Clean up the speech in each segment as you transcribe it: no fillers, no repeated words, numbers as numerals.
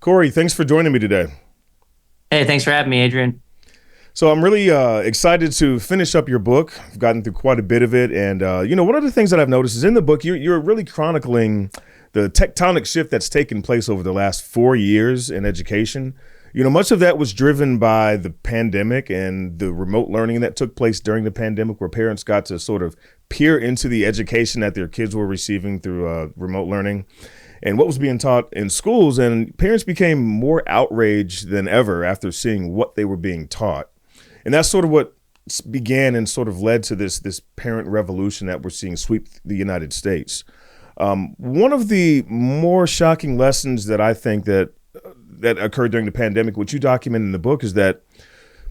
Corey, thanks for joining me today. Hey, thanks for having me, Adrian. So I'm really excited to finish up your book. I've gotten through quite a bit of it, and one of the things that I've noticed is in the book you're really chronicling the tectonic shift that's taken place over the last 4 years in education. Much of that was driven by the pandemic and the remote learning that took place during the pandemic, where parents got to sort of peer into the education that their kids were receiving through remote learning and what was being taught in schools. And parents became more outraged than ever after seeing what they were being taught. And that's sort of what began and sort of led to this parent revolution that we're seeing sweep the United States. One of the more shocking lessons that I think that occurred during the pandemic, which you document in the book, is that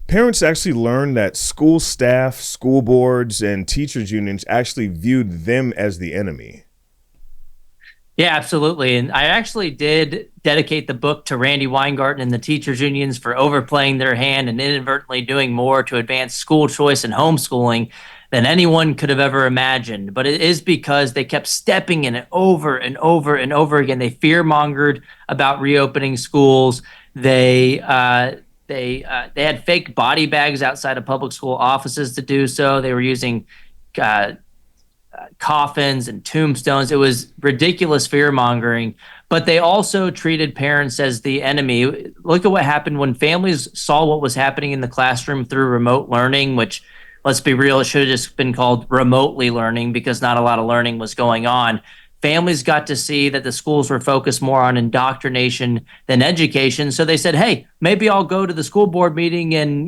parents actually learned that school staff, school boards, and teachers unions actually viewed them as the enemy. Yeah, absolutely. And I actually did dedicate the book to Randy Weingarten and the teachers unions for overplaying their hand and inadvertently doing more to advance school choice and homeschooling than anyone could have ever imagined. But it is because they kept stepping in it over and over and over again. They fear-mongered about reopening schools. They had fake body bags outside of public school offices to do so. They were using coffins and tombstones. It was ridiculous fear-mongering, but they also treated parents as the enemy. Look at what happened when families saw what was happening in the classroom through remote learning, which, let's be real, it should have just been called remotely learning because not a lot of learning was going on. Families got to see that the schools were focused more on indoctrination than education. So they said, hey, maybe I'll go to the school board meeting and,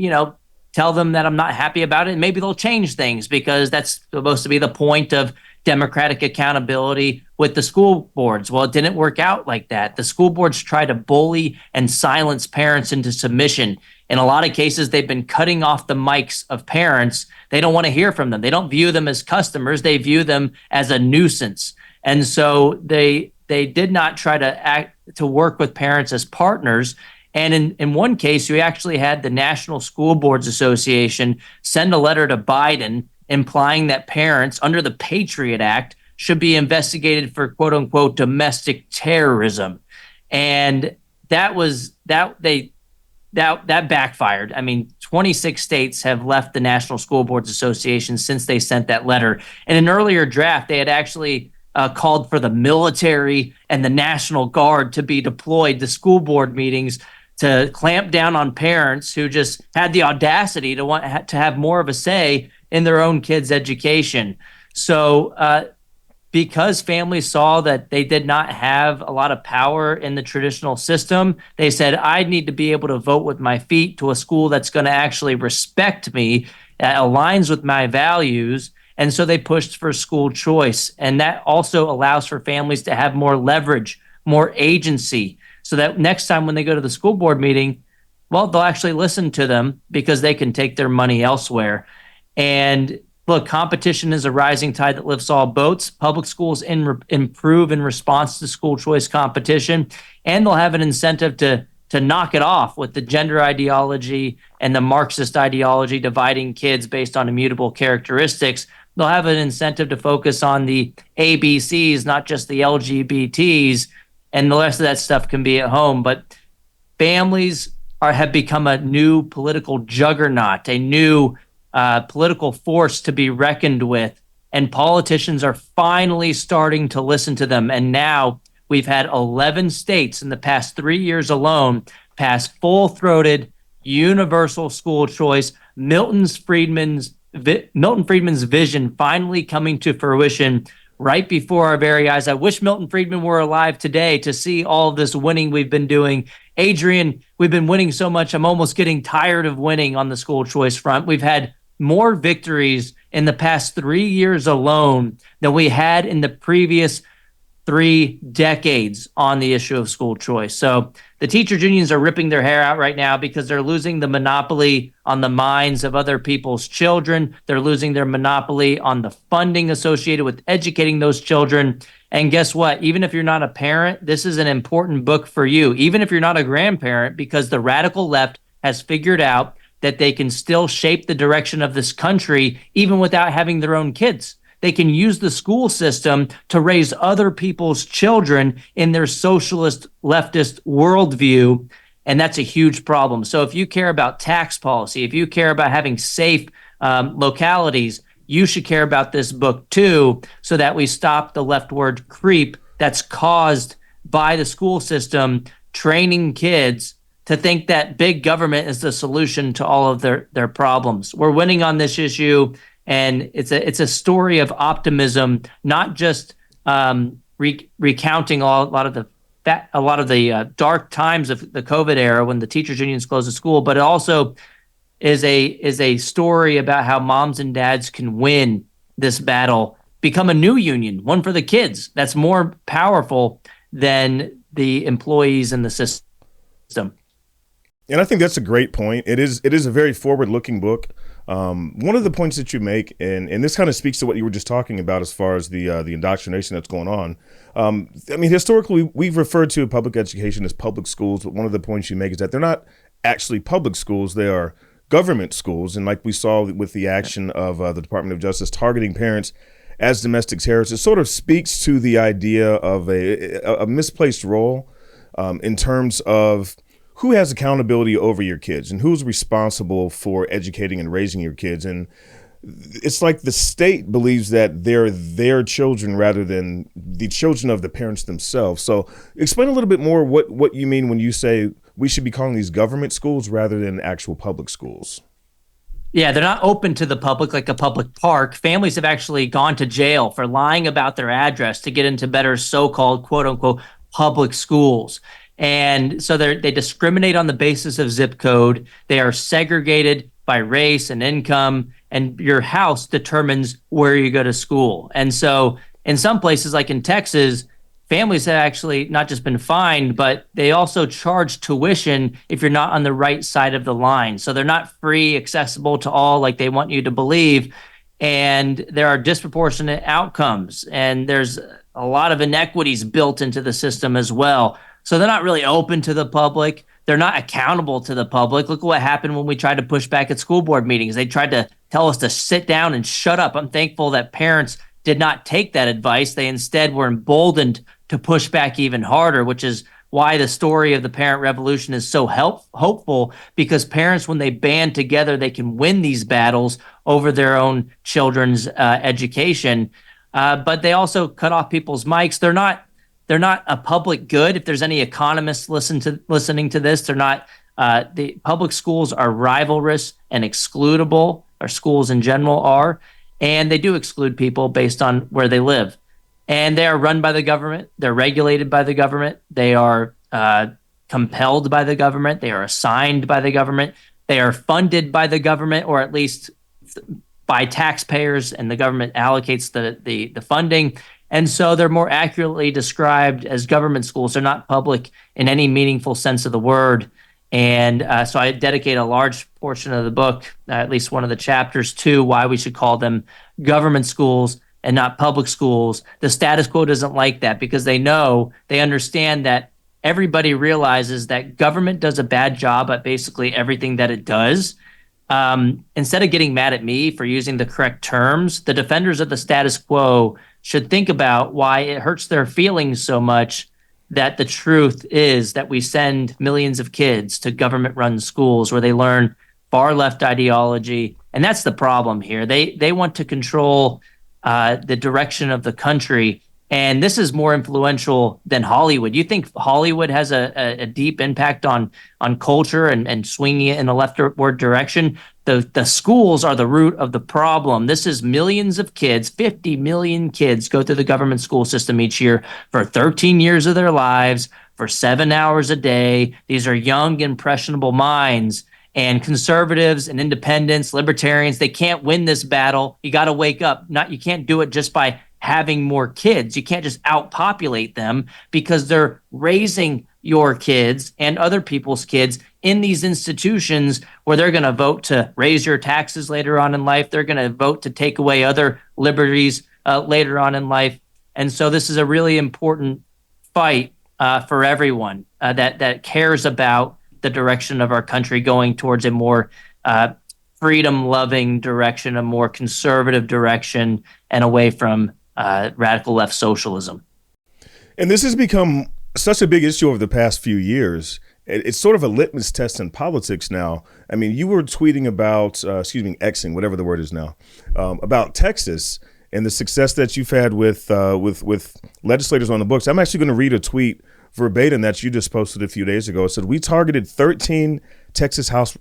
tell them that I'm not happy about it, and maybe they'll change things because that's supposed to be the point of democratic accountability with the school boards. Well, it didn't work out like that. The school boards try to bully and silence parents into submission. In a lot of cases, they've been cutting off the mics of parents. They don't want to hear from them. They don't view them as customers. They view them as a nuisance. And so they did not try to work with parents as partners. And in one case, we actually had the National School Boards Association send a letter to Biden implying that parents under the Patriot Act should be investigated for quote unquote domestic terrorism. And that backfired. I mean, 26 states have left the National School Boards Association since they sent that letter. In an earlier draft, they had actually called for the military and the National Guard to be deployed to school board meetings to clamp down on parents who just had the audacity to want to have more of a say in their own kids' education. So because families saw that they did not have a lot of power in the traditional system, they said, I need to be able to vote with my feet to a school that's going to actually respect me, that aligns with my values. And so they pushed for school choice. And that also allows for families to have more leverage, more agency, so that next time when they go to the school board meeting, well, they'll actually listen to them because they can take their money elsewhere. And look, competition is a rising tide that lifts all boats. Public schools improve in response to school choice competition, and they'll have an incentive to knock it off with the gender ideology and the Marxist ideology dividing kids based on immutable characteristics. They'll have an incentive to focus on the ABCs, not just the LGBTs, and the rest of that stuff can be at home. But families have become a new political juggernaut, a new political force to be reckoned with. And politicians are finally starting to listen to them. And now we've had 11 states in the past 3 years alone pass full-throated universal school choice. Milton Friedman's vision finally coming to fruition right before our very eyes. I wish Milton Friedman were alive today to see all of this winning we've been doing. Adrian, we've been winning so much, I'm almost getting tired of winning on the school choice front. We've had more victories in the past 3 years alone than we had in the previous 3 decades on the issue of school choice. So the teachers unions are ripping their hair out right now because they're losing the monopoly on the minds of other people's children. They're losing their monopoly on the funding associated with educating those children. And guess what? Even if you're not a parent, this is an important book for you. Even if you're not a grandparent, because the radical left has figured out that they can still shape the direction of this country even without having their own kids. they can use the school system to raise other people's children in their socialist leftist worldview. And that's a huge problem. So if you care about tax policy, if you care about having safe localities, you should care about this book too, so that we stop the leftward creep that's caused by the school system training kids to think that big government is the solution to all of their problems. We're winning on this issue, and it's a story of optimism, not just recounting a lot of the dark times of the COVID era when the teachers unions closed the school, but it also is a story about how moms and dads can win this battle, become a new union, one for the kids that's more powerful than the employees in the system. And I think that's a great point. It is a very forward-looking book. One of the points that you make, and this kind of speaks to what you were just talking about as far as the indoctrination that's going on. I mean, historically, we've referred to public education as public schools, but one of the points you make is that they're not actually public schools. They are government schools. And like we saw with the action of the Department of Justice targeting parents as domestic terrorists, it sort of speaks to the idea of a misplaced role in terms of who has accountability over your kids and who's responsible for educating and raising your kids. And it's like the state believes that they're their children rather than the children of the parents themselves. So explain a little bit more what you mean when you say we should be calling these government schools rather than actual public schools. Yeah, they're not open to the public like a public park. Families have actually gone to jail for lying about their address to get into better so-called quote unquote public schools. And so they discriminate on the basis of zip code. They are segregated by race and income, and your house determines where you go to school. And so in some places, like in Texas, families have actually not just been fined, but they also charge tuition if you're not on the right side of the line. So they're not free, accessible to all like they want you to believe. And there are disproportionate outcomes, and there's a lot of inequities built into the system as well. So they're not really open to the public. They're not accountable to the public. Look at what happened when we tried to push back at school board meetings. They tried to tell us to sit down and shut up. I'm thankful that parents did not take that advice. They instead were emboldened to push back even harder, which is why the story of the parent revolution is so hopeful, because parents, when they band together, they can win these battles over their own children's education. But they also cut off people's mics. They're not a public good. If there's any economists listening to this, they're not. The public schools are rivalrous and excludable, or schools in general are, and they do exclude people based on where they live. And they are run by the government. They're regulated by the government. They are compelled by the government. They are assigned by the government. They are funded by the government, or at least by taxpayers, and the government allocates the funding. And so they're more accurately described as government schools. They're not public in any meaningful sense of the word. And so I dedicate a large portion of the book, at least one of the chapters, to why we should call them government schools and not public schools. The status quo doesn't like that, because they understand that everybody realizes that government does a bad job at basically everything that it does. Instead of getting mad at me for using the correct terms, the defenders of the status quo should think about why it hurts their feelings so much that the truth is that we send millions of kids to government-run schools where they learn far-left ideology. And that's the problem here. They want to control the direction of the country. And this is more influential than Hollywood. You think Hollywood has a deep impact on culture and swinging it in a leftward direction? The schools are the root of the problem. This is millions of kids, 50 million kids go through the government school system each year for 13 years of their lives, for 7 hours a day. These are young, impressionable minds. And conservatives and independents, libertarians, they can't win this battle. You got to wake up. You can't do it just by having more kids. You can't just outpopulate them, because they're raising your kids and other people's kids in these institutions where they're going to vote to raise your taxes later on in life. They're going to vote to take away other liberties later on in life. And so this is a really important fight for everyone that cares about the direction of our country going towards a more freedom-loving direction, a more conservative direction, and away from radical left socialism. And this has become such a big issue over the past few years. It's sort of a litmus test in politics now. I mean, you were tweeting about, Xing, whatever the word is now, about Texas and the success that you've had with legislators on the books. I'm actually going to read a tweet verbatim that you just posted a few days ago. It said, "We targeted 13 Texas House,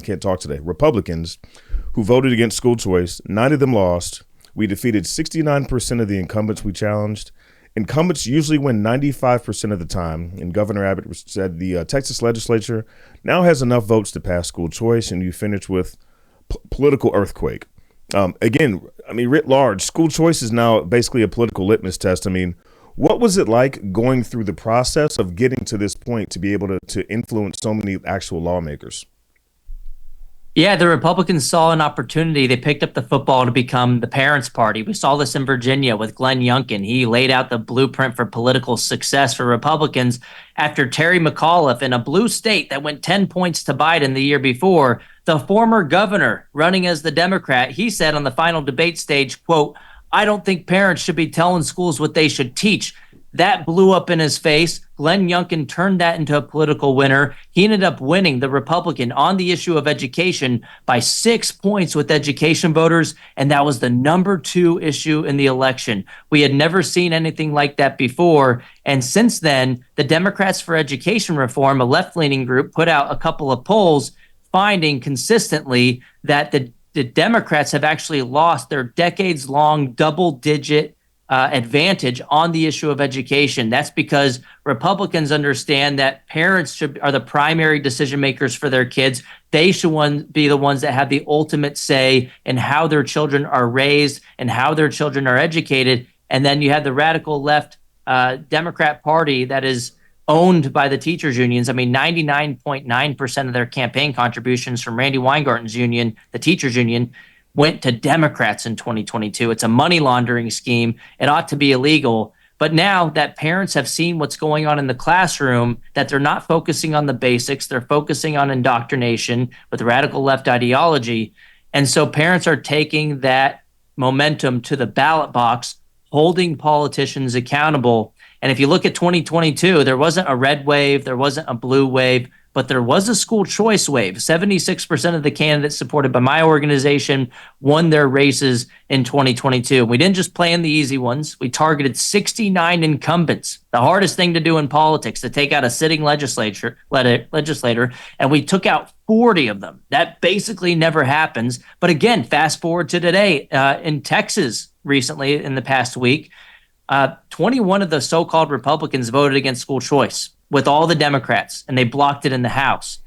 can't talk today, Republicans who voted against school choice. 9 of them lost. We defeated 69% of the incumbents we challenged. Incumbents usually win 95% of the time." And Governor Abbott said the Texas legislature now has enough votes to pass school choice. And you finish with political earthquake. Again, I mean, writ large, school choice is now basically a political litmus test. I mean, what was it like going through the process of getting to this point to be able to influence so many actual lawmakers? Yeah, the Republicans saw an opportunity. They picked up the football to become the parents' party. We saw this in Virginia with Glenn Youngkin. He laid out the blueprint for political success for Republicans after Terry McAuliffe, in a blue state that went 10 points to Biden the year before, the former governor running as the Democrat, he said on the final debate stage, quote, "I don't think parents should be telling schools what they should teach." That blew up in his face. Glenn Youngkin turned that into a political winner. He ended up winning, the Republican, on the issue of education by 6 points with education voters, and that was the number 2 issue in the election. We had never seen anything like that before, and since then, the Democrats for Education Reform, a left-leaning group, put out a couple of polls finding consistently that the Democrats have actually lost their decades-long double-digit advantage on the issue of education. That's because Republicans understand that parents are the primary decision makers for their kids. They should be the ones that have the ultimate say in how their children are raised and how their children are educated. And then you have the radical left Democrat Party that is owned by the teachers unions. I mean, 99.9% of their campaign contributions from Randy Weingarten's union, the teachers union, went to Democrats in 2022. It's a money laundering scheme. It ought to be illegal. But now that parents have seen what's going on in the classroom, that they're not focusing on the basics, they're focusing on indoctrination with radical left ideology. And so parents are taking that momentum to the ballot box, holding politicians accountable. And if you look at 2022, there wasn't a red wave, there wasn't a blue wave, but there was a school choice wave. 76% of the candidates supported by my organization won their races in 2022. We didn't just play in the easy ones. We targeted 69 incumbents, the hardest thing to do in politics, to take out a sitting legislator, and we took out 40 of them. That basically never happens. But again, fast forward to today, in Texas recently, in the past week, 21 of the so-called Republicans voted against school choice with all the Democrats, and they blocked it in the House.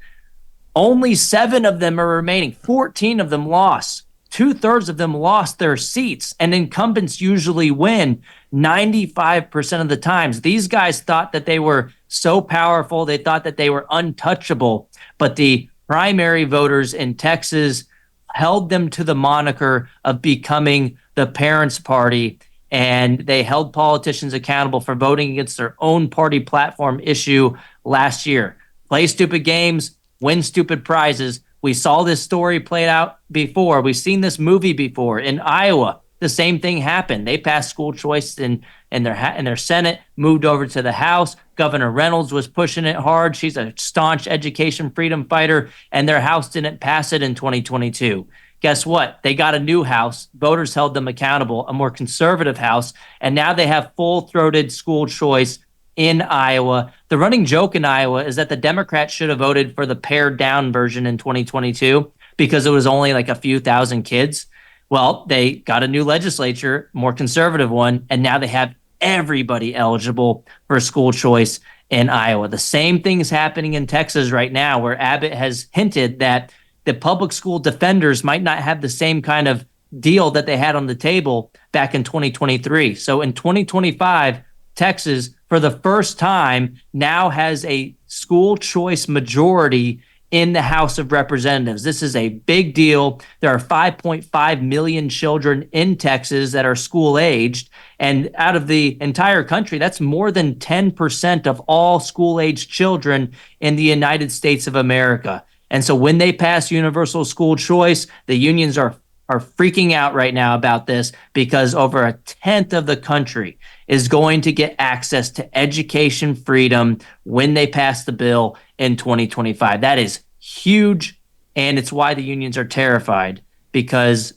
Only 7 of them are remaining. 14 of them lost. 2/3 of them lost their seats, and incumbents usually win 95% of the times. These guys thought that they were so powerful. They thought that they were untouchable, but the primary voters in Texas held them to the moniker of becoming the parents' party. And they held politicians accountable for voting against their own party platform issue last year. Play stupid games, win stupid prizes. We saw this story played out before. We've seen this movie before. In Iowa, the same thing happened. They passed school choice in their Senate, moved over to the House. Governor Reynolds was pushing it hard. She's a staunch education freedom fighter, and their House didn't pass it in 2022. Guess what? They got a new House. Voters held them accountable, a more conservative House, and now they have full-throated school choice in Iowa. The running joke in Iowa is that the Democrats should have voted for the pared-down version in 2022 because it was only like a few thousand kids. Well, they got a new legislature, more conservative one, and now they have everybody eligible for school choice in Iowa. The same thing is happening in Texas right now, where Abbott has hinted that the public school defenders might not have the same kind of deal that they had on the table back in 2023. So in 2025, Texas, for the first time, now has a school choice majority in the House of Representatives. This is a big deal. There are 5.5 million children in Texas that are school-aged, and out of the entire country, that's more than 10% of all school-aged children in the United States of America. And so when they pass universal school choice, the unions are freaking out right now about this because over a tenth of the country is going to get access to education freedom when they pass the bill in 2025. That is huge, and it's why the unions are terrified because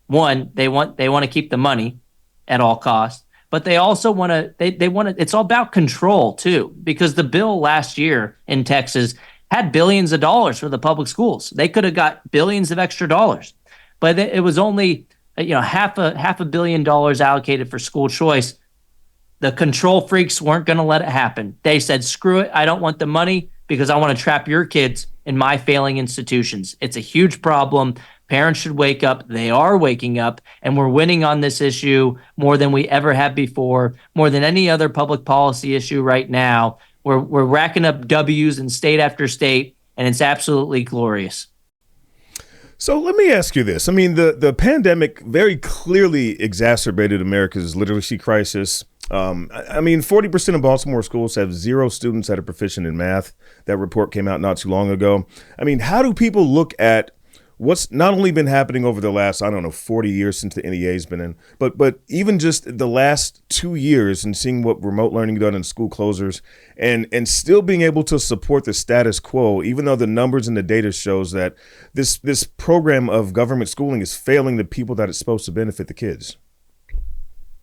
one, they want to keep the money at all costs, but they also want to they want to it's all about control too, because the bill last year in Texas had billions of dollars for the public schools. They could have got billions of extra dollars, but it was only half a billion dollars allocated for school choice. The control freaks weren't going to let it happen. They said, screw it, I don't want the money because I want to trap your kids in my failing institutions. It's a huge problem. Parents should wake up. They are waking up, and we're winning on this issue more than we ever have before, more than any other public policy issue right now. We're racking up W's in state after state, and it's absolutely glorious. So let me ask you this. I mean, the pandemic very clearly exacerbated America's literacy crisis. I mean, 40% of Baltimore schools have 0 students that are proficient in math. That report came out not too long ago. I mean, how do people look at what's not only been happening over the last, 40 years since the NEA's been in, but even just the last 2 years and seeing what remote learning done in school closures and still being able to support the status quo, even though the numbers and the data shows that this program of government schooling is failing the people that it's supposed to benefit, the kids?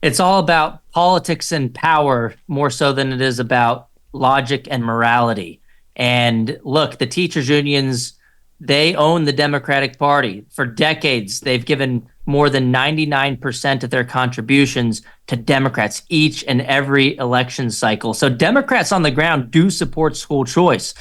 It's all about politics and power more so than it is about logic and morality. And look, the teachers unions, they own the Democratic Party. For decades, they've given more than 99% of their contributions to Democrats each and every election cycle. So Democrats on the ground do support school choice.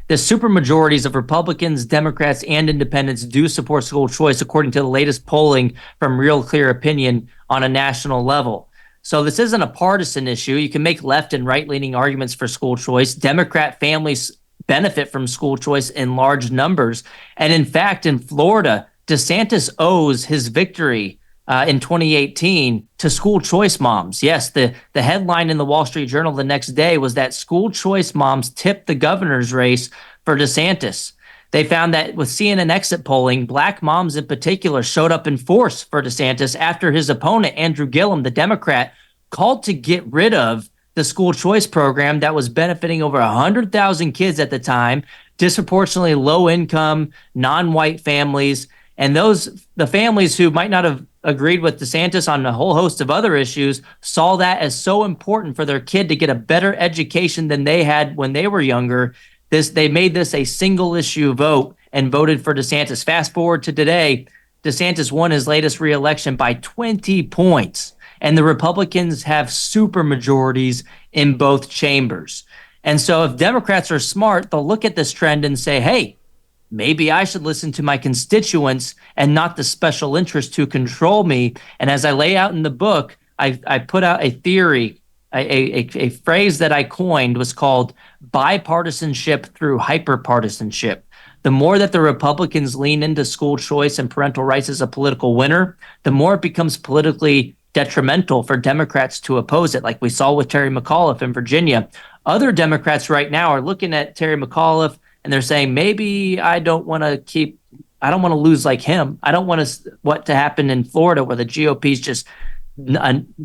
The supermajorities of Republicans, Democrats, and independents do support school choice, according to the latest polling from Real Clear Opinion on a national level. So this isn't a partisan issue. You can make left and right-leaning arguments for school choice. Democrat families benefit from school choice in large numbers. And in fact, in Florida, DeSantis owes his victory in 2018 to school choice moms. Yes, the headline in the Wall Street Journal the next day was that school choice moms tipped the governor's race for DeSantis. They found that with CNN exit polling, black moms in particular showed up in force for DeSantis after his opponent, Andrew Gillum, the Democrat, called to get rid of the school choice program that was benefiting over 100,000 kids at the time, disproportionately low income, non-white families. And the families who might not have agreed with DeSantis on a whole host of other issues saw that as so important for their kid to get a better education than they had when they were younger. They made this a single issue vote and voted for DeSantis. Fast forward to today, DeSantis won his latest reelection by 20 points. And the Republicans have super majorities in both chambers. And so if Democrats are smart, they'll look at this trend and say, hey, maybe I should listen to my constituents and not the special interests who control me. And as I lay out in the book, I put out a theory, a phrase that I coined was called bipartisanship through hyperpartisanship. The more that the Republicans lean into school choice and parental rights as a political winner, the more it becomes politically detrimental for Democrats to oppose it, like we saw with Terry McAuliffe in Virginia. Other Democrats right now are looking at Terry McAuliffe and they're saying, maybe I don't want to lose like him. I don't want what to happen in Florida where the GOP is just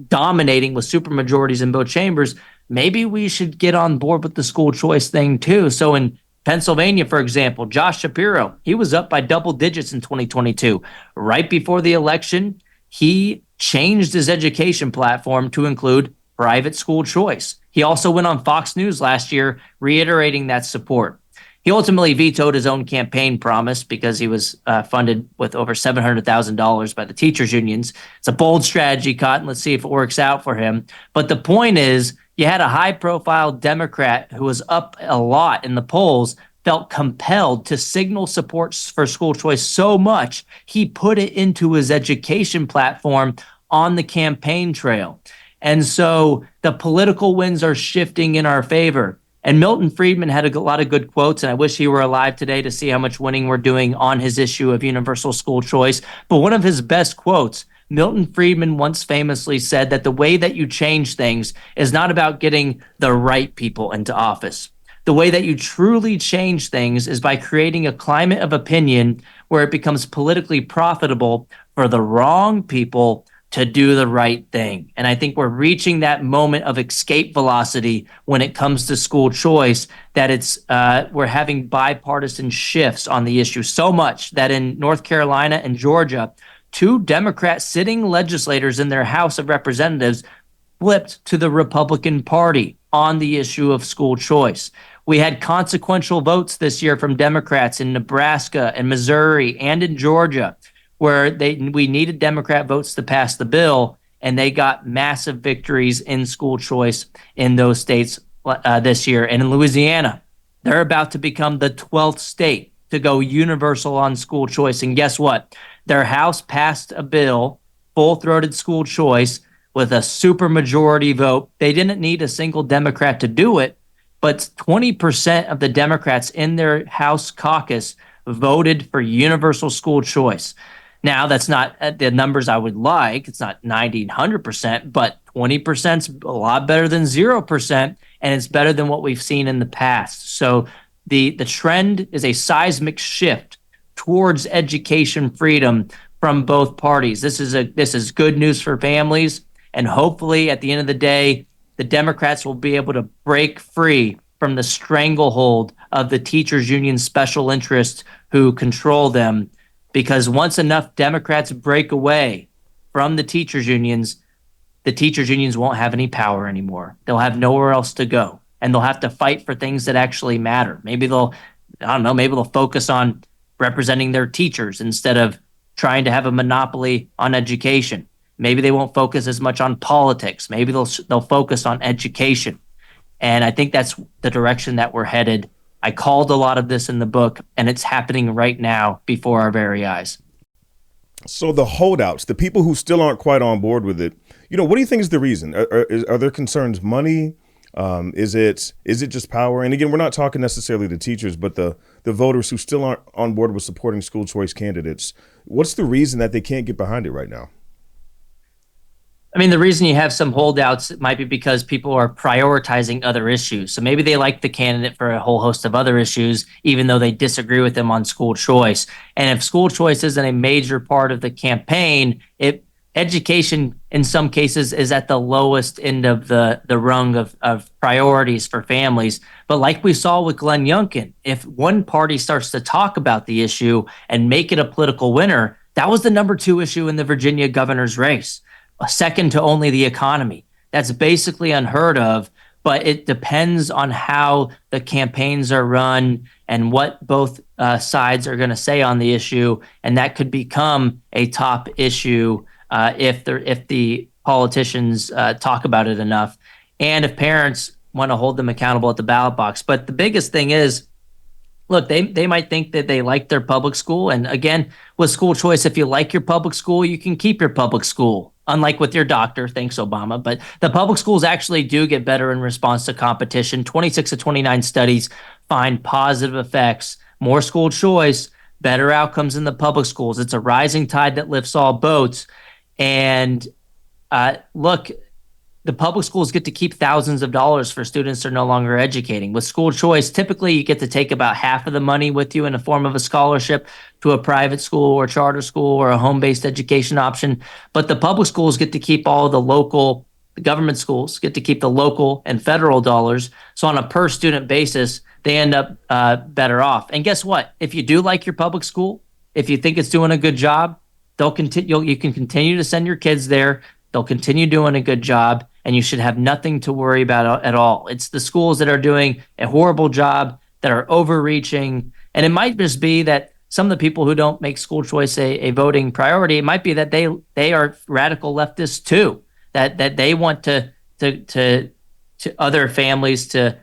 dominating with supermajorities in both chambers. Maybe we should get on board with the school choice thing too. So in Pennsylvania, for example, Josh Shapiro, he was up by double digits in 2022. Right before the election, he changed his education platform to include private school choice. He also went on Fox News last year reiterating that support. He ultimately vetoed his own campaign promise because he was funded with over $700,000 by the teachers unions. It's a bold strategy, Cotton. Let's see if it works out for him. But the point is, you had a high-profile Democrat who was up a lot in the polls, felt compelled to signal support for school choice so much, he put it into his education platform on the campaign trail. And so the political winds are shifting in our favor. And Milton Friedman had a lot of good quotes, and I wish he were alive today to see how much winning we're doing on his issue of universal school choice. But one of his best quotes, Milton Friedman once famously said that the way that you change things is not about getting the right people into office. The way that you truly change things is by creating a climate of opinion where it becomes politically profitable for the wrong people to do the right thing. And I think we're reaching that moment of escape velocity when it comes to school choice, that we're having bipartisan shifts on the issue so much that in North Carolina and Georgia, two Democrat sitting legislators in their House of Representatives flipped to the Republican Party on the issue of school choice. We had consequential votes this year from Democrats in Nebraska and Missouri and in Georgia, where we needed Democrat votes to pass the bill, and they got massive victories in school choice in those states this year. And in Louisiana, they're about to become the 12th state to go universal on school choice. And guess what? Their House passed a bill, full-throated school choice, with a supermajority vote. They didn't need a single Democrat to do it, but 20% of the Democrats in their House caucus voted for universal school choice. Now, that's not the numbers I would like. It's not 90, 100%, but 20% is a lot better than 0%, and it's better than what we've seen in the past. So the trend is a seismic shift towards education freedom from both parties. This is good news for families, and hopefully at the end of the day, the Democrats will be able to break free from the stranglehold of the teachers' union special interests who control them. Because once enough Democrats break away from the teachers' unions won't have any power anymore. They'll have nowhere else to go, and they'll have to fight for things that actually matter. Maybe they'll focus on representing their teachers instead of trying to have a monopoly on education. Maybe they won't focus as much on politics. Maybe they'll focus on education. And I think that's the direction that we're headed. I called a lot of this in the book, and it's happening right now before our very eyes. So the holdouts, the people who still aren't quite on board with it, what do you think is the reason? Are their concerns money? Is it just power? And again, we're not talking necessarily the teachers, but the voters who still aren't on board with supporting school choice candidates. What's the reason that they can't get behind it right now? I mean, the reason you have some holdouts might be because people are prioritizing other issues. So maybe they like the candidate for a whole host of other issues, even though they disagree with them on school choice. And if school choice isn't a major part of the campaign, education in some cases is at the lowest end of the rung of priorities for families. But like we saw with Glenn Youngkin, if one party starts to talk about the issue and make it a political winner, that was the number 2 issue in the Virginia governor's race, second to only the economy. That's basically unheard of, but it depends on how the campaigns are run and what both sides are going to say on the issue, and that could become a top issue if the politicians talk about it enough, and if parents want to hold them accountable at the ballot box. But the biggest thing is, look, they might think that they like their public school, and again, with school choice, if you like your public school, you can keep your public school. Unlike with your doctor, thanks Obama, but the public schools actually do get better in response to competition. 26 of 29 studies find positive effects, more school choice, better outcomes in the public schools. It's a rising tide that lifts all boats. And look, the public schools get to keep thousands of dollars for students they're no longer educating. With school choice, typically you get to take about half of the money with you in the form of a scholarship to a private school or charter school or a home-based education option. But the public schools get to keep all the government schools get to keep the local and federal dollars. So on a per student basis, they end up better off. And guess what? If you do like your public school, if you think it's doing a good job, you can continue to send your kids there. They'll continue doing a good job, and you should have nothing to worry about at all. It's the schools that are doing a horrible job, that are overreaching. And it might just be that some of the people who don't make school choice a voting priority, it might be that they are radical leftists too, that they want to other families to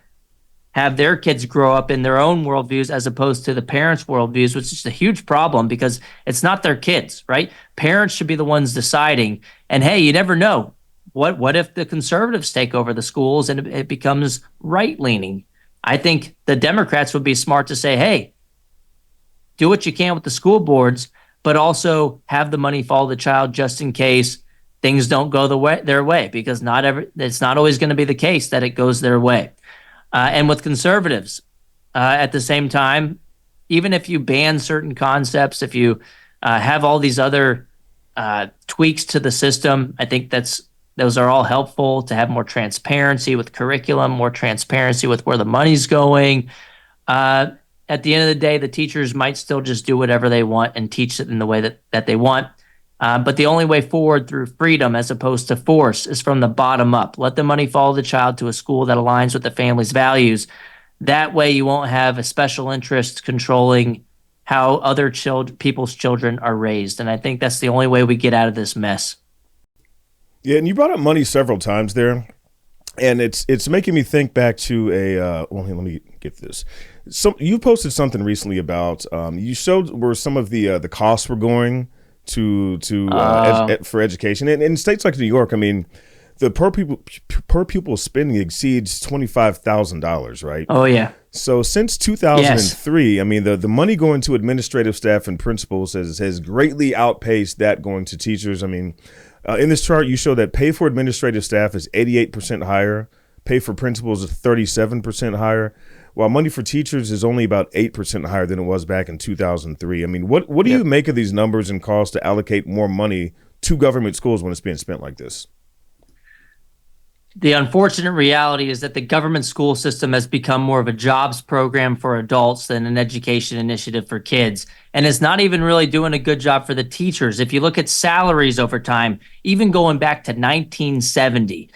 have their kids grow up in their own worldviews as opposed to the parents' worldviews, which is a huge problem because it's not their kids, right? Parents should be the ones deciding. And hey, you never know. What if the conservatives take over the schools and it becomes right-leaning? I think the Democrats would be smart to say, hey, do what you can with the school boards, but also have the money follow the child just in case things don't go their way, because it's not always going to be the case that it goes their way. And with conservatives, at the same time, even if you ban certain concepts, if you have all these other tweaks to the system, I think those are all helpful to have more transparency with curriculum, more transparency with where the money's going. Uh, at the end of the day, the teachers might still just do whatever they want and teach it in the way that they want. But the only way forward through freedom as opposed to force is from the bottom up. Let the money follow the child to a school that aligns with the family's values. That way you won't have a special interest controlling how other people's children are raised. And I think that's the only way we get out of this mess. Yeah, and you brought up money several times there, and it's making me think back to let me get this. So you posted something recently about you showed where some of the costs were going to for education, and in states like New York, I mean, the per pupil spending exceeds $25,000, right? Oh yeah. So since 2003, yes. I mean, the money going to administrative staff and principals has greatly outpaced that going to teachers. I mean, in this chart, you show that pay for administrative staff is 88% higher, pay for principals is 37% higher, while money for teachers is only about 8% higher than it was back in 2003. I mean, what do you make of these numbers and costs to allocate more money to government schools when it's being spent like this? The unfortunate reality is that the government school system has become more of a jobs program for adults than an education initiative for kids. And it's not even really doing a good job for the teachers. If you look at salaries over time, even going back to 1970,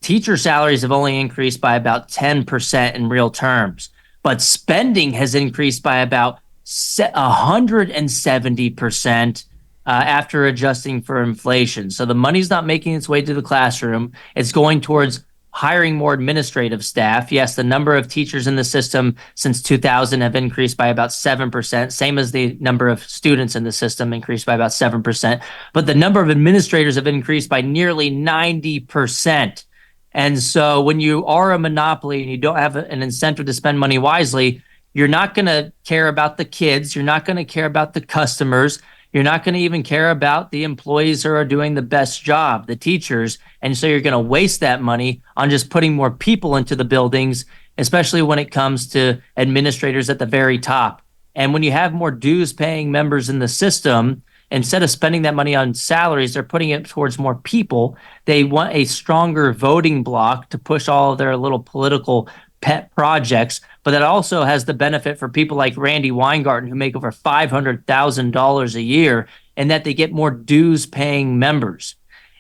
teacher salaries have only increased by about 10% in real terms, but spending has increased by about 170% after adjusting for inflation. So the money's not making its way to the classroom. It's going towards hiring more administrative staff. Yes, the number of teachers in the system since 2000 have increased by about 7%, same as the number of students in the system increased by about 7%. But the number of administrators have increased by nearly 90%. And so when you are a monopoly and you don't have an incentive to spend money wisely, you're not going to care about the kids. You're not going to care about the customers. You're not going to even care about the employees who are doing the best job, the teachers. And so you're going to waste that money on just putting more people into the buildings, especially when it comes to administrators at the very top. And when you have more dues paying members in the system, instead of spending that money on salaries, they're putting it towards more people. They want a stronger voting bloc to push all of their little political pet projects, but that also has the benefit for people like Randy Weingarten, who make over $500,000 a year, and that they get more dues paying members.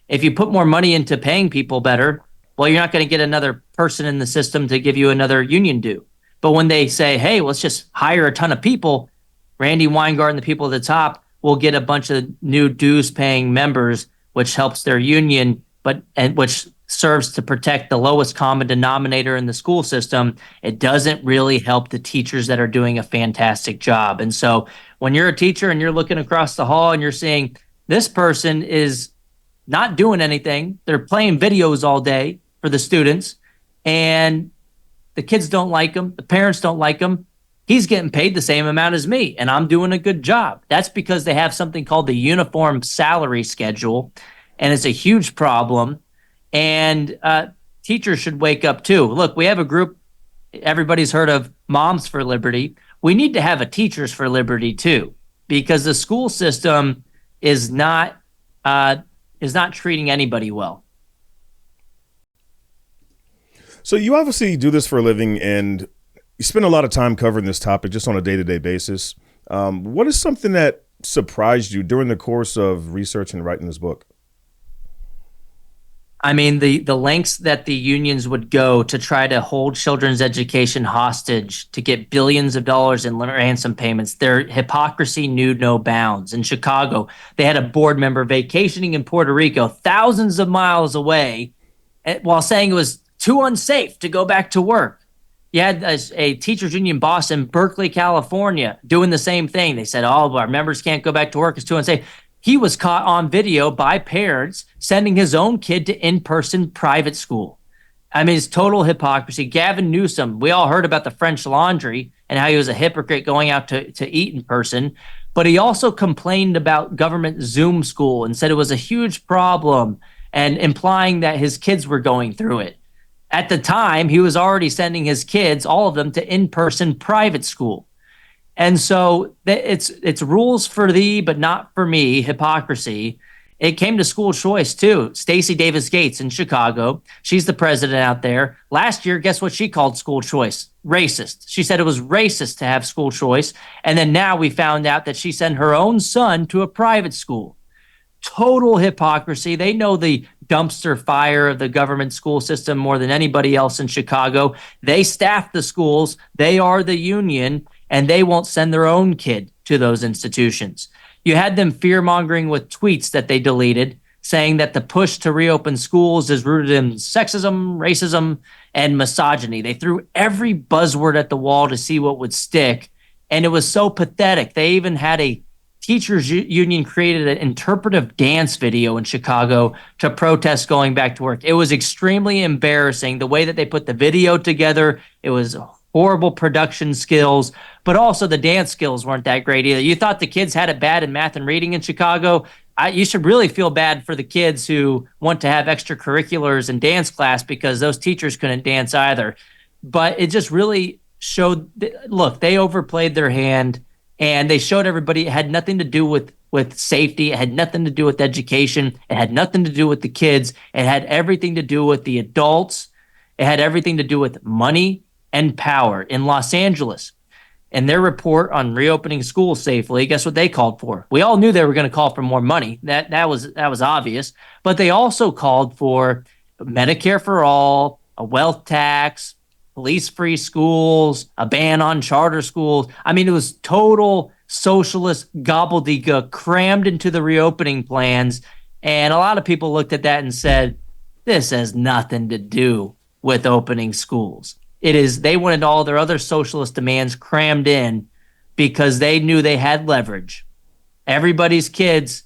If you put more money into paying people better, well, you're not going to get another person in the system to give you another union due. But when they say, hey, let's just hire a ton of people, Randy Weingarten, the people at the top, will get a bunch of new dues paying members, which helps their union, and which serves to protect the lowest common denominator in the school system. It doesn't really help the teachers that are doing a fantastic job. And so when you're a teacher and you're looking across the hall and you're seeing this person is not doing anything, they're playing videos all day for the students, and the kids don't like them, the parents don't like them, he's getting paid the same amount as me, and I'm doing a good job. That's because they have something called the uniform salary schedule, and it's a huge problem. And teachers should wake up too. Look, we have a group, everybody's heard of Moms for Liberty. We need to have a Teachers for Liberty too, because the school system is not treating anybody well. So you obviously do this for a living, and you spend a lot of time covering this topic just on a day-to-day basis. What is something that surprised you during the course of research and writing this book? I mean, the lengths that the unions would go to try to hold children's education hostage to get billions of dollars in ransom payments, their hypocrisy knew no bounds. In Chicago, they had a board member vacationing in Puerto Rico, thousands of miles away, while saying it was too unsafe to go back to work. You had a teachers union boss in Berkeley, California, doing the same thing. They said, oh, our members can't go back to work. It's too unsafe. He was caught on video by parents sending his own kid to in-person private school. I mean, it's total hypocrisy. Gavin Newsom, we all heard about the French Laundry and how he was a hypocrite going out to eat in person. But he also complained about government Zoom school and said it was a huge problem and implying that his kids were going through it. At the time, he was already sending his kids, all of them, to in-person private school. And so it's rules for thee, but not for me, hypocrisy. It came to school choice too. Stacey Davis Gates in Chicago, she's the president out there. Last year, guess what she called school choice? Racist. She said it was racist to have school choice. And then now we found out that she sent her own son to a private school. Total hypocrisy. They know the dumpster fire of the government school system more than anybody else in Chicago. They staff the schools, they are the union, and they won't send their own kid to those institutions. You had them fear mongering with tweets that they deleted, saying that the push to reopen schools is rooted in sexism, racism, and misogyny. They threw every buzzword at the wall to see what would stick, and it was so pathetic. They even had a teachers union created an interpretive dance video in Chicago to protest going back to work. It was extremely embarrassing the way that they put the video together. It was horrible production skills, but also the dance skills weren't that great either. You thought the kids had it bad in math and reading in Chicago. You should really feel bad for the kids who want to have extracurriculars and dance class because those teachers couldn't dance either. But it just really showed, look, they overplayed their hand. And they showed everybody it had nothing to do with safety. It had nothing to do with education. It had nothing to do with the kids. It had everything to do with the adults. It had everything to do with money and power. In Los Angeles, in their report on reopening schools safely, guess what they called for? We all knew they were going to call for more money. That was obvious. But they also called for Medicare for all, a wealth tax, police-free schools, a ban on charter schools. I mean, it was total socialist gobbledygook crammed into the reopening plans. And a lot of people looked at that and said, this has nothing to do with opening schools. It is, they wanted all their other socialist demands crammed in because they knew they had leverage. Everybody's kids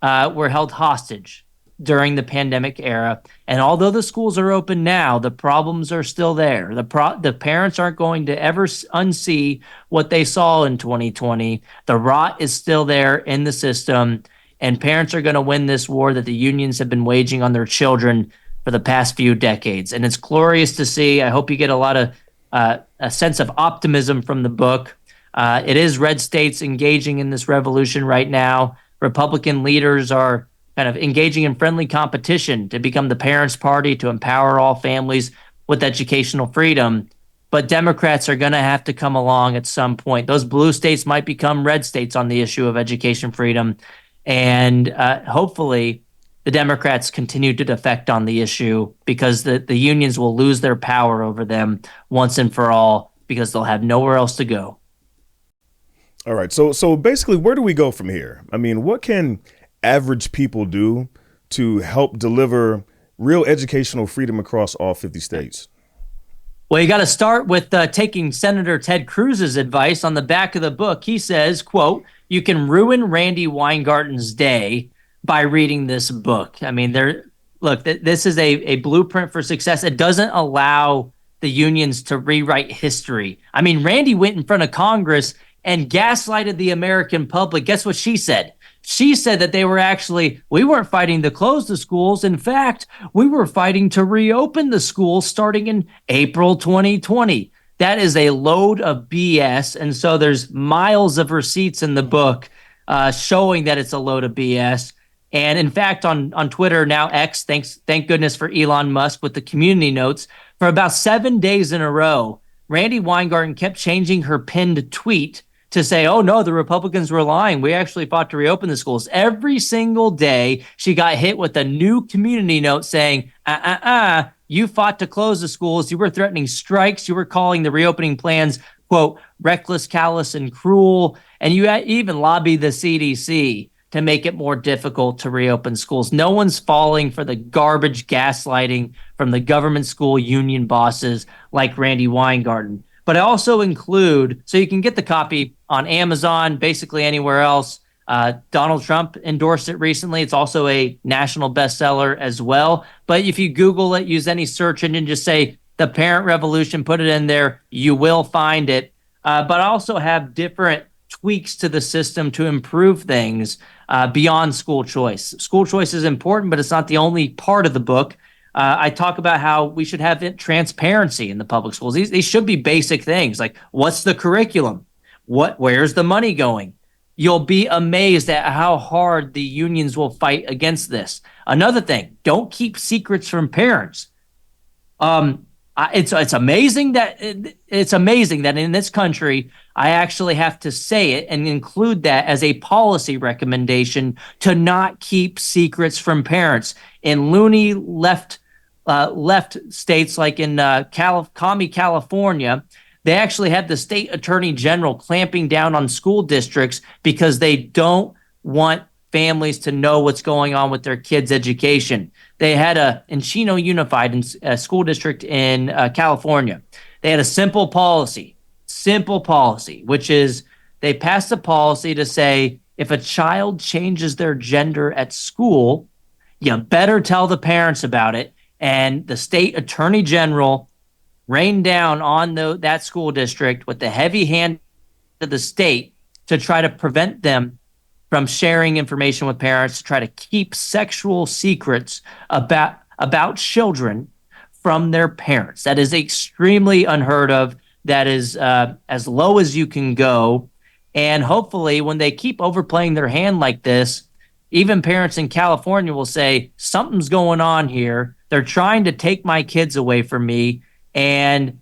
were held hostage during the pandemic era. And although the schools are open now, the problems are still there. The parents aren't going to ever unsee what they saw in 2020. The rot is still there in the system, and parents are going to win this war that the unions have been waging on their children for the past few decades. And it's glorious to see. I hope you get a lot of a sense of optimism from the book. It is red states engaging in this revolution right now. Republican leaders are kind of engaging in friendly competition to become the parents' party to empower all families with educational freedom. But Democrats are going to have to come along at some point. Those blue states might become red states on the issue of education freedom. And hopefully the Democrats continue to defect on the issue because the unions will lose their power over them once and for all because they'll have nowhere else to go. All right. So basically, where do we go from here? I mean, what can average people do to help deliver real educational freedom across all 50 states? Well, you got to start with taking Senator Ted Cruz's advice. On the back of the book, he says, quote, you can ruin Randy Weingarten's day by reading this book. I mean, this is a blueprint for success. It doesn't allow the unions to rewrite history. I mean, Randy went in front of Congress and gaslighted the American public. Guess what she said? She said that we weren't fighting to close the schools. In fact, we were fighting to reopen the schools starting in April 2020. That is a load of BS. And so there's miles of receipts in the book showing that it's a load of BS. And in fact, on Twitter, now X, thank goodness for Elon Musk with the community notes, for about 7 days in a row, Randy Weingarten kept changing her pinned tweet to say, oh, no, the Republicans were lying. We actually fought to reopen the schools. Every single day, she got hit with a new community note saying, you fought to close the schools. You were threatening strikes. You were calling the reopening plans, quote, reckless, callous, and cruel. And you even lobbied the CDC to make it more difficult to reopen schools. No one's falling for the garbage gaslighting from the government school union bosses like Randy Weingarten. But I also include, so you can get the copy on Amazon, basically anywhere else. Donald Trump endorsed it recently. It's also a national bestseller as well. But if you Google it, use any search engine, just say the parent revolution, put it in there, you will find it. But I also have different tweaks to the system to improve things beyond school choice. School choice is important, but it's not the only part of the book. I talk about how we should have transparency in the public schools. These should be basic things like what's the curriculum? Where's the money going? You'll be amazed at how hard the unions will fight against this. Another thing, don't keep secrets from parents. It's amazing that in this country I actually have to say it and include that as a policy recommendation to not keep secrets from parents. In loony left states like in commie California, they actually have the state attorney general clamping down on school districts because they don't want families to know what's going on with their kids' education. They had in Chino Unified school district in California. They had a simple policy, which is they passed a policy to say if a child changes their gender at school, you better tell the parents about it. And the state attorney general rained down on that school district with the heavy hand of the state to try to prevent them from sharing information with parents, to try to keep sexual secrets about children from their parents. That is extremely unheard of. That is as low as you can go. And hopefully when they keep overplaying their hand like this, even parents in California will say, something's going on here. They're trying to take my kids away from me. And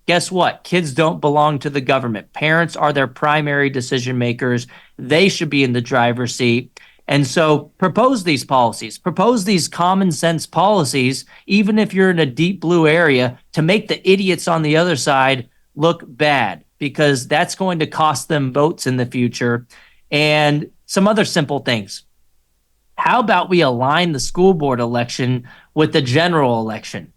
guess what? Kids don't belong to the government. Parents are their primary decision makers. They should be in the driver's seat. And so propose these policies, propose these common sense policies, even if you're in a deep blue area, to make the idiots on the other side look bad, because that's going to cost them votes in the future. And some other simple things. How about we align the school board election with the general election?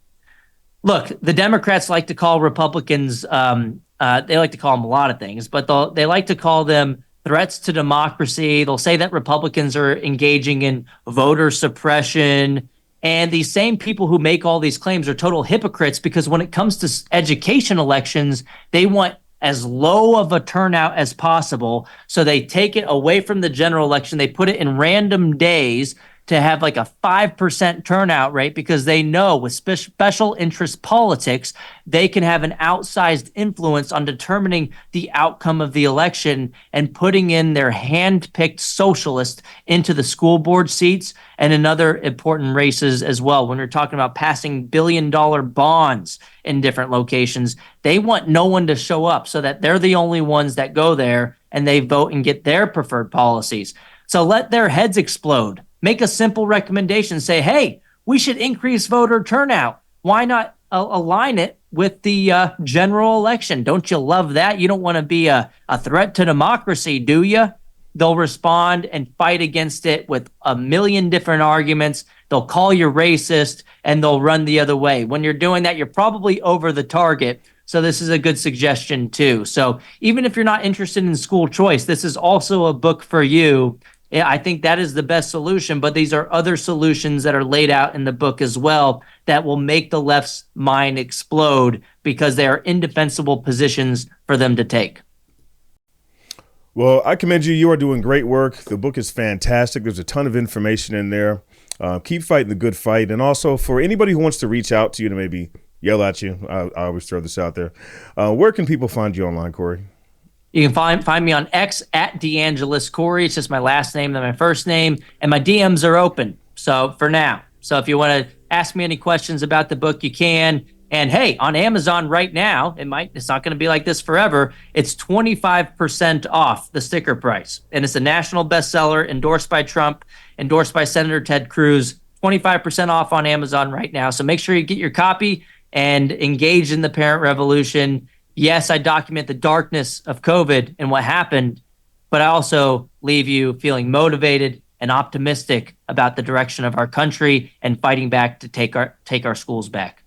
Look, the Democrats like to call Republicans, they like to call them a lot of things, but they like to call them threats to democracy. They'll say that Republicans are engaging in voter suppression. And these same people who make all these claims are total hypocrites, because when it comes to education elections, they want as low of a turnout as possible. So they take it away from the general election. They put it in random days to have like a 5% turnout rate, because they know with special interest politics, they can have an outsized influence on determining the outcome of the election and putting in their hand-picked socialists into the school board seats and in other important races as well. When we're talking about passing billion-dollar bonds in different locations, they want no one to show up so that they're the only ones that go there and they vote and get their preferred policies. So let their heads explode. Make a simple recommendation. Say, hey, we should increase voter turnout. Why not align it with the general election? Don't you love that? You don't want to be a threat to democracy, do you? They'll respond and fight against it with a million different arguments. They'll call you racist and they'll run the other way. When you're doing that, you're probably over the target. So this is a good suggestion too. So even if you're not interested in school choice, this is also a book for you. Yeah, I think that is the best solution, but these are other solutions that are laid out in the book as well that will make the left's mind explode, because they are indefensible positions for them to take. Well, I commend you. You are doing great work. The book is fantastic. There's a ton of information in there. Keep fighting the good fight. And also for anybody who wants to reach out to you to maybe yell at you, I always throw this out there. Where can people find you online, Corey? You can find me on X at DeAngelis Corey. It's just my last name and my first name, and my DMs are open. So for now, if you want to ask me any questions about the book, you can. And hey, on Amazon right now, it's not going to be like this forever. It's 25% off the sticker price, and it's a national bestseller, endorsed by Trump, endorsed by Senator Ted Cruz. 25% off on Amazon right now. So make sure you get your copy and engage in the parent revolution. Yes, I document the darkness of COVID and what happened, but I also leave you feeling motivated and optimistic about the direction of our country and fighting back to take our schools back.